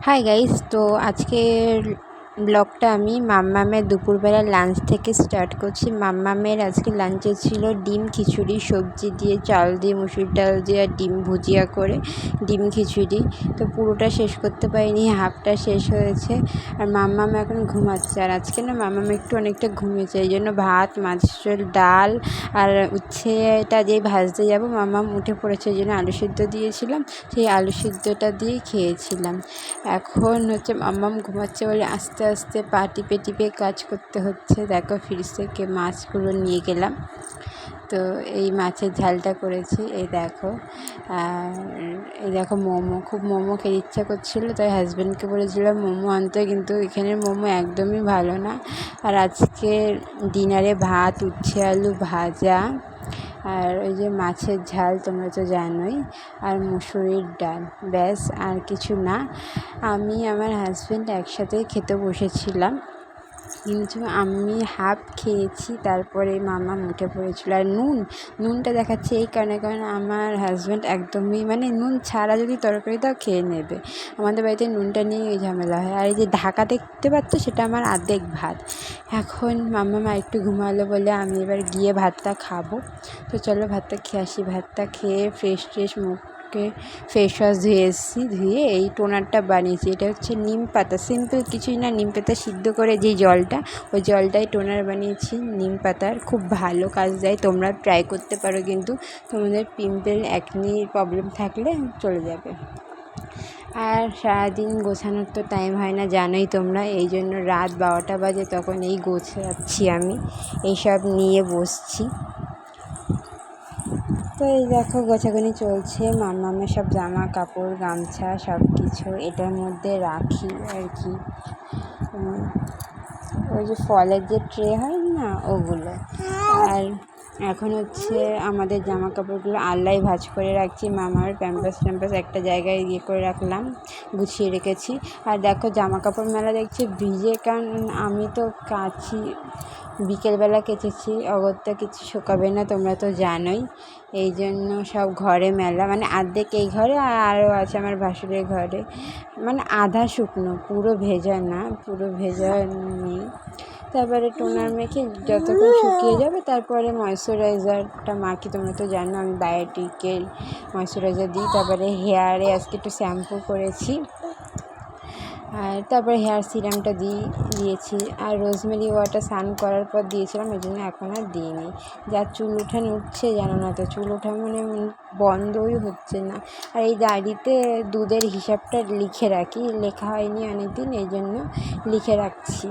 Hi guys, তো আজকের ব্লগটা আমি মাম্মামের দুপুরবেলা লাঞ্চ থেকে স্টার্ট করছি। মাম্মামের আজকে লাঞ্চে ছিল ডিম খিচুড়ি, সবজি দিয়ে, চাল দিয়ে, মুসুর ডাল দিয়ে আর ডিম ভুজিয়া করে ডিম খিচুড়ি। তো পুরোটা শেষ করতে পারিনি, হাফটা শেষ হয়েছে। আর মাম্মাম এখন ঘুমাচ্ছে। আর আজকে না মাম্মাম একটু অনেকটা ঘুমিয়েছে, এই জন্য ভাত, মাছের ডাল আর উচ্ছেটা দিয়ে ভাজতে যাব। মাম্মাম উঠে পড়েছে, এই জন্য আলু সিদ্ধ দিয়েছিলাম, সেই আলু সিদ্ধটা দিয়েই খেয়েছিলাম। এখন হচ্ছে মাম্মাম ঘুমাচ্ছে বলে আস্তে আস্তে পা টিপে টিপে কাজ করতে হচ্ছে। দেখো ফ্রিজ থেকে মাছগুলো নিয়ে গেলাম, তো এই মাছের ঝালটা করেছি। এই দেখো, আর এই দেখো মোমো, খুব মোমো খেতে ইচ্ছা করছিলো, তাই হাজব্যান্ডকে বলেছিলাম মোমো আনতে, কিন্তু এখানের মোমো একদমই ভালো না। আর আজকে ডিনারে ভাত, উচ্ছে আলু ভাজা, আর ওই যে মাছের ঝাল তোমরা তো জানোই, আর মুসুরির ডাল, ব্যাস, আর কিছু না। আমি আমার হাজব্যান্ড একসাথেই খেতে বসেছিলাম, কিন্তু আমি হাফ খেয়েছি, তারপরে মামা উঠে পড়েছিল। আর নুনটা দেখাচ্ছে এই কারণে, কারণ আমার হাজব্যান্ড একদমই নুন ছাড়া যদি তরকারি দাও খেয়ে নেবে। আমাদের বাড়িতে নুনটা নিয়ে ওই ঝামেলা হয়। আর এই যে ঢাকা দেখতে পাচ্ছ, সেটা আমার অর্ধেক ভাত। এখন মাম্মা একটু ঘুমালো বলে আমি এবার গিয়ে ভাতটা খাবো। তো চলো ভাতটা খেয়ে আসি। ভাতটা খেয়ে ফ্রেশ মুখকে ফেস ওয়াশ ধুয়ে এসেছি, ধুয়ে এই টোনারটা বানিয়েছি। এটা হচ্ছে নিম পাতা, সিম্পল কিছুই না, নিম পাতা সিদ্ধ করে যেই জলটা, ওই জলটাই টোনার বানিয়েছি নিম পাতার। খুব ভালো কাজ দেয়, তোমরা ট্রাই করতে পারো, কিন্তু তোমাদের পিম্পল অ্যাকনি প্রবলেম থাকলে চলে যাবে। আর সারাদিন গোছানোর তো টাইম হয় না, জানোই তোমরা, এই জন্য রাত 12টা বাজে তখন এই গোছাচ্ছি আমি, এইসব নিয়ে বসছি। তো এই দেখো গোছাগুনি চলছে, মাম্মামের সব জামা কাপড়, গামছা সব কিছু এটার মধ্যে রাখি আর কি। ওই যে ফলের যে ট্রে হয় না, ওগুলো। আর এখন হচ্ছে আমাদের জামা কাপড়গুলো আল্লায় ভাঁজ করে রাখছি। মামার প্যাম্পাস একটা জায়গায় ইয়ে করে রাখলাম, গুছিয়ে রেখেছি। আর দেখো জামা কাপড় মেলা দেখছি ভিজে, কারণ আমি তো কাচি, বিকেলবেলা কেচেছি, অগত্যা কিছু শুকাবে না, তোমরা তো জানোই। এই জন্য সব ঘরে মেলা, অর্ধেক এই ঘরে, আর আরও আছে আমার ভাসুরের ঘরে, আধা শুকনো, পুরো ভেজা না, পুরো ভেজা নেই। তারপরে টোনার মেখে যতক্ষণ শুকিয়ে যাবে, তারপরে ময়েশ্চারাইজারটা মাখি। তোমরা তো জানো আমি বায়োটিকের ময়েশ্চারাইজার দিই। তারপরে হেয়ারে আজকে একটু শ্যাম্পু করেছি, আর তারপরে হেয়ার সিরামটা দিয়েছি। আর রোজমেরি ওয়াটার স্নান করার পর দিয়েছিলাম, ওই জন্য এখন আর দিইনি। যা চুল উঠানো উঠছে জানো না তো, চুল ওঠা বন্ধই হচ্ছে না। আর এই ডায়েরিতে দুধের হিসাবটা লিখে রাখি, লেখা হয়নি অনেক দিন, এই জন্য লিখে রাখছি।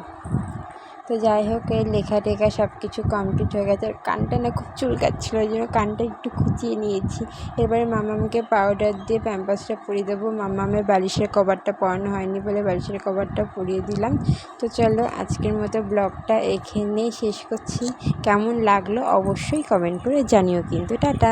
তো যাই হোক, এই লেখা টেখা সব কিছু কমপ্লিট হয়ে গেছে। আর কানটা না খুব চুলকাচ্ছিলো, ওই জন্য কানটা একটু খুঁচিয়ে নিয়েছি। এবারে মামামকে পাউডার দিয়ে প্যাম্পাসটা পরিয়ে দেবো। মামামের বালিশের কভারটা পরানো হয়নি বলে বালিশের কভারটা পরিয়ে দিলাম। তো চলো আজকের মতো ব্লগটা এখানেই শেষ করছি। কেমন লাগলো অবশ্যই কমেন্ট করে জানিও কিন্তু। টাটা।